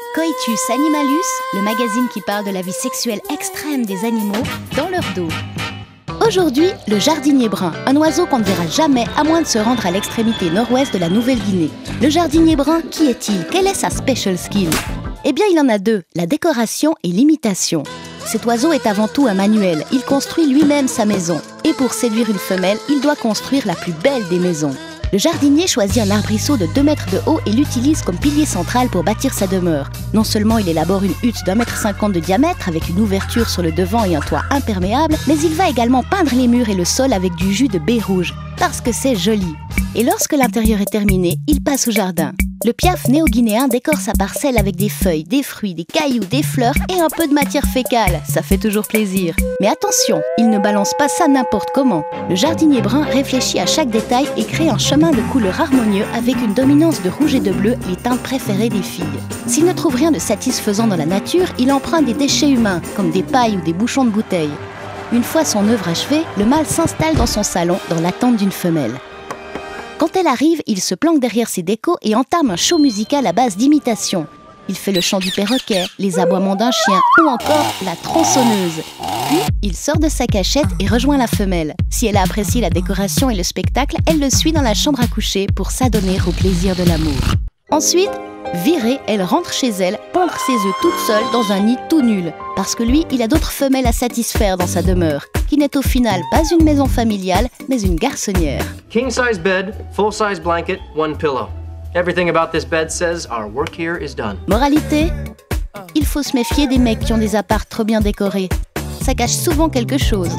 Coitus Animalus, le magazine qui parle de la vie sexuelle extrême des animaux dans leur dos. Aujourd'hui, le jardinier brun, un oiseau qu'on ne verra jamais à moins de se rendre à l'extrémité nord-ouest de la Nouvelle-Guinée. Le jardinier brun, qui est-il? Quelle est sa special skill? Eh bien, il en a deux, la décoration et l'imitation. Cet oiseau est avant tout un manuel, il construit lui-même sa maison. Et pour séduire une femelle, il doit construire la plus belle des maisons. Le jardinier choisit un arbrisseau de 2 mètres de haut et l'utilise comme pilier central pour bâtir sa demeure. Non seulement il élabore une hutte d'1,50 m de diamètre avec une ouverture sur le devant et un toit imperméable, mais il va également peindre les murs et le sol avec du jus de baie rouge, parce que c'est joli. Et lorsque l'intérieur est terminé, il passe au jardin. Le piaf néo-guinéen décore sa parcelle avec des feuilles, des fruits, des cailloux, des fleurs et un peu de matière fécale. Ça fait toujours plaisir. Mais attention, il ne balance pas ça n'importe comment. Le jardinier brun réfléchit à chaque détail et crée un chemin de couleurs harmonieux avec une dominance de rouge et de bleu, les teintes préférées des filles. S'il ne trouve rien de satisfaisant dans la nature, il emprunte des déchets humains, comme des pailles ou des bouchons de bouteilles. Une fois son œuvre achevée, le mâle s'installe dans son salon dans l'attente d'une femelle. Quand elle arrive, il se planque derrière ses décos et entame un show musical à base d'imitation. Il fait le chant du perroquet, les aboiements d'un chien ou encore la tronçonneuse. Puis, il sort de sa cachette et rejoint la femelle. Si elle a apprécié la décoration et le spectacle, elle le suit dans la chambre à coucher pour s'adonner au plaisir de l'amour. Ensuite, virée, elle rentre chez elle, pondre ses œufs toute seule dans un nid tout nul. Parce que lui, il a d'autres femelles à satisfaire dans sa demeure, qui n'est au final pas une maison familiale, mais une garçonnière. King-size bed, full-size blanket, 1 pillow. Everything about this bed says our work here is done. Moralité, il faut se méfier des mecs qui ont des apparts trop bien décorés. Ça cache souvent quelque chose.